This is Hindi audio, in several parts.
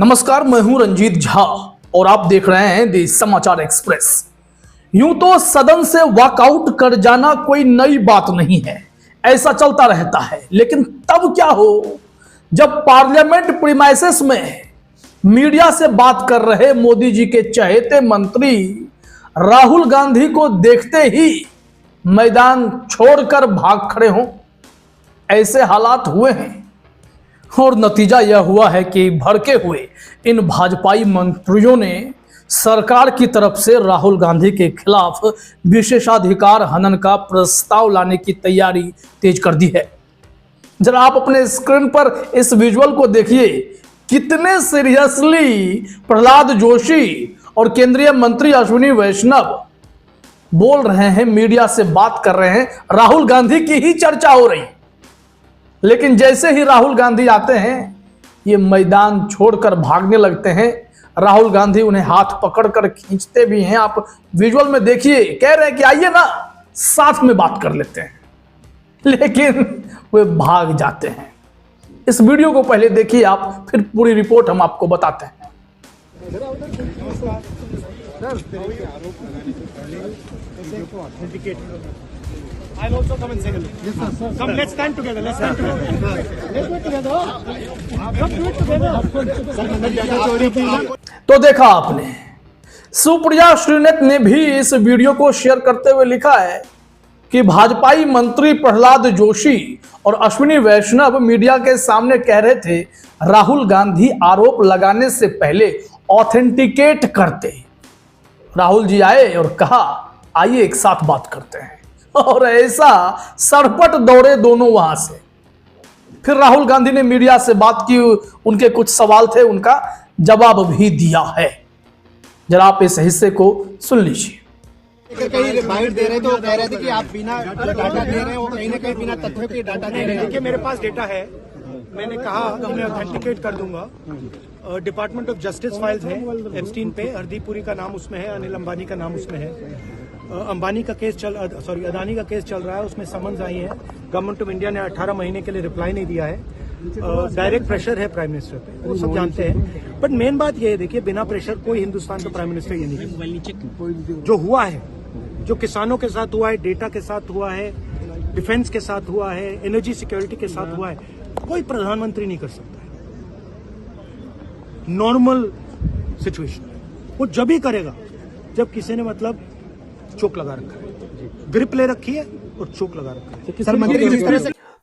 नमस्कार, मैं हूं रंजीत झा और आप देख रहे हैं दी समाचार एक्सप्रेस। यूं तो सदन से वॉकआउट कर जाना कोई नई बात नहीं है, ऐसा चलता रहता है। लेकिन तब क्या हो जब पार्लियामेंट प्रीमाइसेस में मीडिया से बात कर रहे मोदी जी के चहेते मंत्री राहुल गांधी को देखते ही मैदान छोड़कर भाग खड़े हों। ऐसे हालात हुए हैं और नतीजा यह हुआ है कि भड़के हुए इन भाजपाई मंत्रियों ने सरकार की तरफ से राहुल गांधी के खिलाफ विशेषाधिकार हनन का प्रस्ताव लाने की तैयारी तेज कर दी है। जरा आप अपने स्क्रीन पर इस विजुअल को देखिए, कितने सीरियसली प्रहलाद जोशी और केंद्रीय मंत्री अश्विनी वैष्णव बोल रहे हैं, मीडिया से बात कर रहे हैं, राहुल गांधी की ही चर्चा हो रही। लेकिन जैसे ही राहुल गांधी आते हैं ये मैदान छोड़कर भागने लगते हैं। राहुल गांधी उन्हें हाथ पकड़कर खींचते भी हैं, आप विजुअल में देखिए, कह रहे हैं कि आइए ना साथ में बात कर लेते हैं, लेकिन वे भाग जाते हैं। इस वीडियो को पहले देखिए आप, फिर पूरी रिपोर्ट हम आपको बताते हैं। I'll also come and say hello. Yes, sir. Come, let's stand together. Let's stand together. Let's do it together. Come do it together. तो देखा आपने, सुप्रिया श्रीनेत ने भी इस वीडियो को शेयर करते हुए लिखा है कि भाजपाई मंत्री प्रहलाद जोशी और अश्विनी वैष्णव मीडिया के सामने कह रहे थे राहुल गांधी आरोप लगाने से पहले ऑथेंटिकेट करते। राहुल जी आए और कहा आइए एक साथ बात करते हैं, और ऐसा सरपट दौड़े दोनों वहां से। फिर राहुल गांधी ने मीडिया से बात की, उनके कुछ सवाल थे, उनका जवाब भी दिया है। जरा आप इस हिस्से को सुन लीजिए। कहीं बाइट दे रहे तो कह रहे थे कि आप बिना डाटा दे रहे हो, कहीं ना कहीं बिना तथ्यों के डाटा दे रहे हैं। देखिए मेरे पास डेटा है, मैंने कहा कि मैं ऑथेंटिकेट कर दूंगा। डिपार्टमेंट ऑफ जस्टिस फाइल्स है एप्स्टीन पे, हरदीप पुरी का नाम उसमें है, अनिल अंबानी का नाम उसमें है। अंबानी का केस अदानी का केस चल रहा है, उसमें समन्स आई है। गवर्नमेंट ऑफ इंडिया ने 18 महीने के लिए रिप्लाई नहीं दिया है। डायरेक्ट प्रेशर है प्राइम मिनिस्टर पे, वो सब जानते हैं। बट मेन बात ये है, देखिए बिना प्रेशर कोई हिंदुस्तान का प्राइम मिनिस्टर ये नहीं। जो हुआ है, जो किसानों के साथ हुआ है, डेटा के साथ हुआ है, डिफेंस के साथ हुआ है, एनर्जी सिक्योरिटी के साथ हुआ है, कोई प्रधानमंत्री नहीं कर सकता है। नॉर्मल सिचुएशन वो जब ही करेगा जब किसी ने मतलब चोक लगा रखा है, ग्रिप ले रखी है और चोक लगा रखा है।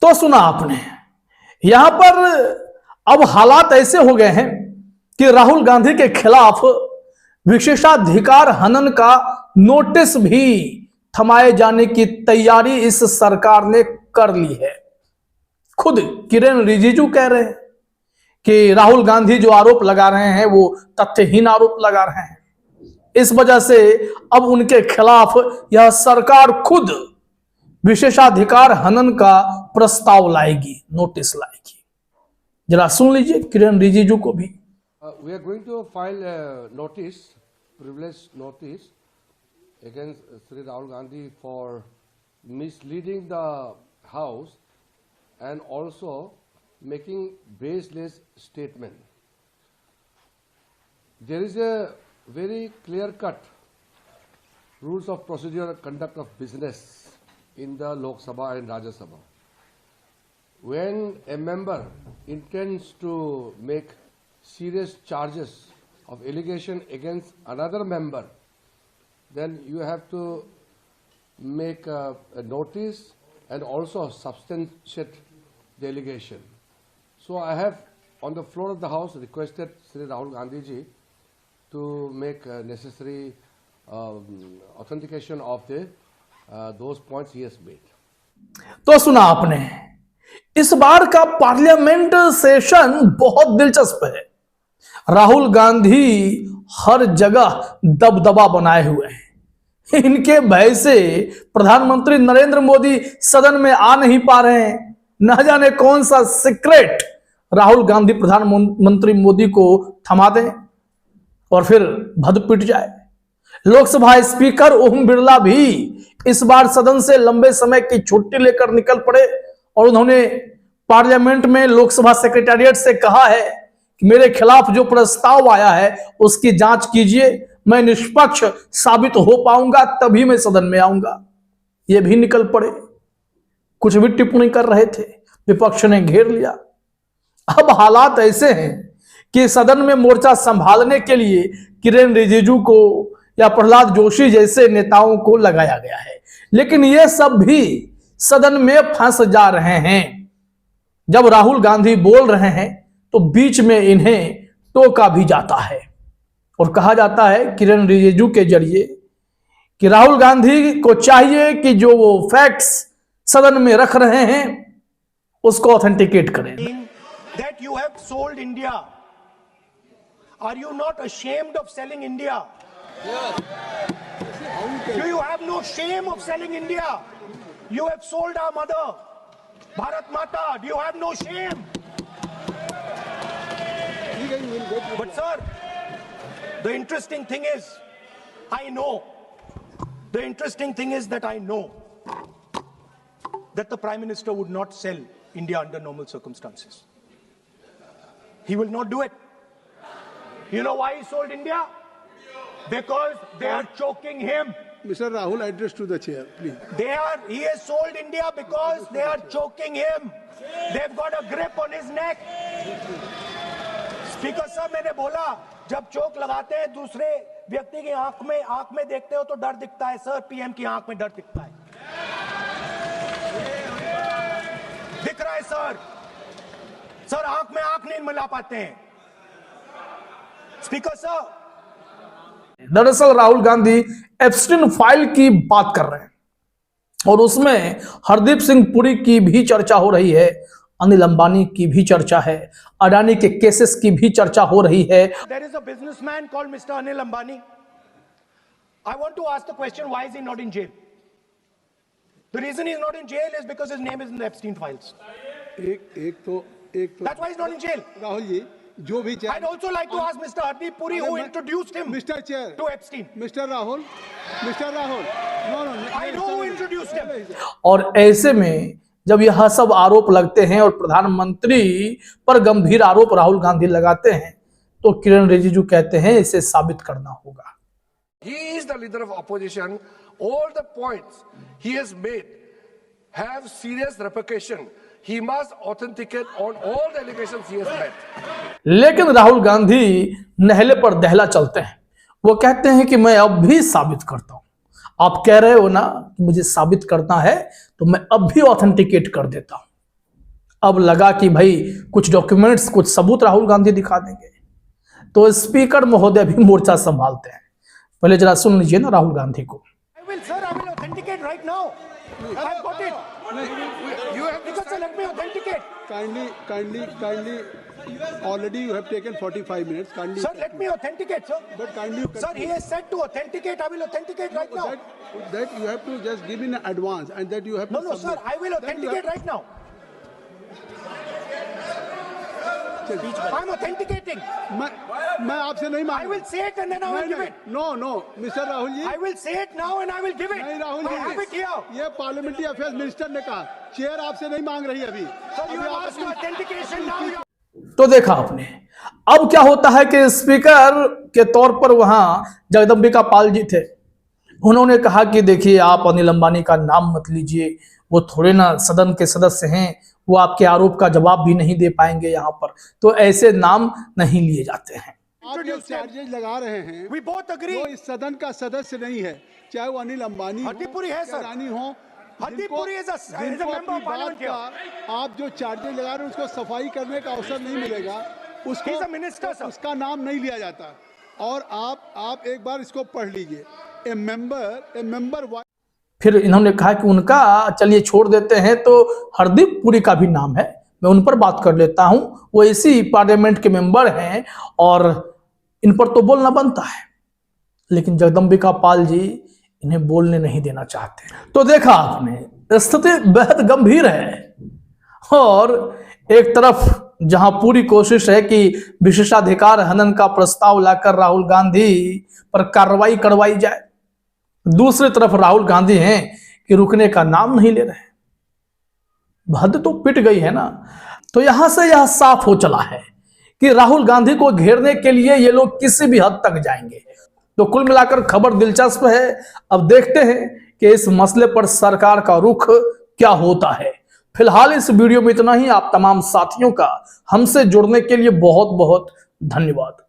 तो सुना आपने, यहां पर अब हालात ऐसे हो गए हैं कि राहुल गांधी के खिलाफ विशेषाधिकार हनन का नोटिस भी थमाए जाने की तैयारी इस सरकार ने कर ली है। खुद किरेन रिजिजू कह रहे हैं कि राहुल गांधी जो आरोप लगा रहे हैं वो तथ्यहीन आरोप लगा रहे हैं। इस वजह से अब उनके खिलाफ यह सरकार खुद विशेषाधिकार हनन का प्रस्ताव लाएगी, नोटिस लाएगी। जरा सुन लीजिए किरण रिजिजू को भी। We are going to file a notice, privilege notice, against Sri Rahul Gandhi for misleading the House and also making baseless statement. There is a very clear-cut rules of procedure and conduct of business in the Lok Sabha and Rajya Sabha. When a member intends to make serious charges of allegation against another member, then you have to make a notice and also substantiate the allegation. So I have on the floor of the House requested Sri Rahul Gandhi ji to make necessary authentication of the those points he has made. तो सुना आपने, इस बार का पार्लियामेंट सेशन बहुत दिलचस्प है। राहुल गांधी हर जगह दबदबा बनाए हुए हैं। इनके भय से प्रधानमंत्री नरेंद्र मोदी सदन में आ नहीं पा रहे हैं। न जाने कौन सा सीक्रेट राहुल गांधी प्रधानमंत्री मोदी को थमा दें और फिर भद पिट जाए। लोकसभा स्पीकर ओम बिरला भी इस बार सदन से लंबे समय की छुट्टी लेकर निकल पड़े और उन्होंने पार्लियामेंट में लोकसभा सेक्रेटेरिएट से कहा है कि मेरे खिलाफ जो प्रस्ताव आया है उसकी जांच कीजिए, मैं निष्पक्ष साबित हो पाऊंगा तभी मैं सदन में आऊंगा। ये भी निकल पड़े, कुछ भी टिप्पणी कर रहे थे, विपक्ष ने घेर लिया। अब हालात ऐसे हैं कि सदन में मोर्चा संभालने के लिए किरेन रिजिजू को या प्रहलाद जोशी जैसे नेताओं को लगाया गया है, लेकिन ये सब भी सदन में फंस जा रहे हैं। जब राहुल गांधी बोल रहे हैं तो बीच में इन्हें टोका भी जाता है और कहा जाता है किरेन रिजिजू के जरिए कि राहुल गांधी को चाहिए कि जो वो फैक्ट्स सदन में रख रहे हैं उसको ऑथेंटिकेट करें। That you have sold India. Are you not ashamed of selling India? Do you have no shame of selling India? You have sold our mother, Bharat Mata. Do you have no shame? But sir, the interesting thing is, I know. The interesting thing is that I know that the Prime Minister would not sell India under normal circumstances. He will not do it. You know why he sold India? Because they are choking him. Mr. Rahul, address to the chair, please. He has sold India because they are choking him. They've got a grip on his neck. Speaker साहब, मैंने बोला जब चोक लगाते हैं दूसरे व्यक्ति की आंख में देखते हो तो डर दिखता है। सर, पीएम की आंख में डर दिखता है, दिख रहा है सर। सर, आंख में आंख नहीं मिला पाते हैं। स्पीकर साहब, दरअसल राहुल गांधी एप्स्टीन फाइल की बात कर रहे हैं और उसमें हरदीप सिंह पुरी की भी चर्चा हो रही है, अनिल अंबानी की भी चर्चा है, अडानी के केसेस की भी चर्चा हो रही है। There is a businessman called Mr. Anil Ambani. I want to ask the question, why is he not in jail? The reason he's not in jail is because his name is in the Epstein files. एक तो That's why he's not in jail. Rahul ji, जो भी चाहे। I'd also like to ask Mr. Hardeep Puri who introduced him Mr. Chair to Epstein. Mr. Rahul, no, I know who introduced him. और ऐसे में जब यह सब आरोप लगते हैं और प्रधानमंत्री पर गंभीर आरोप राहुल गांधी लगाते हैं तो किरेन रिजिजू कहते हैं इसे साबित करना होगा। He is the leader of opposition. All the points he has made have serious repercussion. He must authenticate on all the allegations he has made. लेकिन राहुल गांधी नहले पर दहला चलते हैं। वो कहते हैं कि मैं अब भी साबित करता हूं। आप कह रहे हो ना कि मुझे साबित करना है तो मैं अब भी ऑथेंटिकेट कर देता हूं। अब लगा कि भाई कुछ डॉक्यूमेंट्स, कुछ सबूत राहुल गांधी दिखा देंगे तो स्पीकर महोदय भी मोर्चा संभालते हैं। पहले जरा सुन लीजिए ना राहुल गांधी को। I will authenticate right now. I've got it. You have Because sir, let me authenticate. Kindly. Already you have taken 45 minutes. Kindly. Sir, let me authenticate, sir. But kindly. Sir, he has said to authenticate. I will authenticate right now. That you have to just give in advance and that you have to. No, sir, I will authenticate right now. I'm authenticating. मैं आपसे नहीं मांग। I will say it and then I will give it. No, Mr. Rahul ji. I will say it now and I will give it. नहीं Rahul ji, I have it here. ये पार्लियामेंट्री अफेयर्स मिनिस्टर ने कहा, चेयर आपसे नहीं मांग रही अभी। Sir, you have asked for authentication now. तो देखा आपने, अब क्या होता है कि स्पीकर के तौर पर वहां जगदम्बिका पाल जी थे। उन्होंने कहा कि देखिए आप अनिल अंबानी का नाम मत लीजिए, वो थोड़े ना सदन के सदस्य हैं, वो आपके आरोप का जवाब भी नहीं दे पाएंगे यहाँ पर, तो ऐसे नाम नहीं लिए जाते हैं। आप जो चार्जेस लगा रहे हैं, We both agree. वो इस सदन का सदस्य नहीं है, चाहे वो अनिल अंबानी हरदीप पुरी है, सर। रानी हो। हरदीप पुरी is a जिनको member अपनी of parliament बात का आप जो चार्जेस लगा रहे हैं उसको सफाई करने का अवसर नहीं मिलेगा, उसको He's a minister, sir. उसका नाम नहीं लिया जाता। और आप एक बार इसको पढ़ लीजिए, ए मेंबर। फिर इन्होंने कहा कि उनका चलिए छोड़ देते हैं, तो हरदीप पुरी का भी नाम है, मैं उन पर बात कर लेता हूं, वो इसी पार्लियामेंट के मेंबर हैं और इन पर तो बोलना बनता है। लेकिन जगदम्बिका पाल जी इन्हें बोलने नहीं देना चाहते। तो देखा आपने, स्थिति बेहद गंभीर है और एक तरफ जहां पूरी कोशिश है कि विशेषाधिकार हनन का प्रस्ताव लाकर राहुल गांधी पर कार्रवाई करवाई जाए, दूसरी तरफ राहुल गांधी हैं कि रुकने का नाम नहीं ले रहे। हद तो पिट गई है ना। तो यहां से यह साफ हो चला है कि राहुल गांधी को घेरने के लिए ये लोग किसी भी हद तक जाएंगे। तो कुल मिलाकर खबर दिलचस्प है। अब देखते हैं कि इस मसले पर सरकार का रुख क्या होता है। फिलहाल इस वीडियो में इतना ही। आप तमाम साथियों का हमसे जुड़ने के लिए बहुत बहुत धन्यवाद।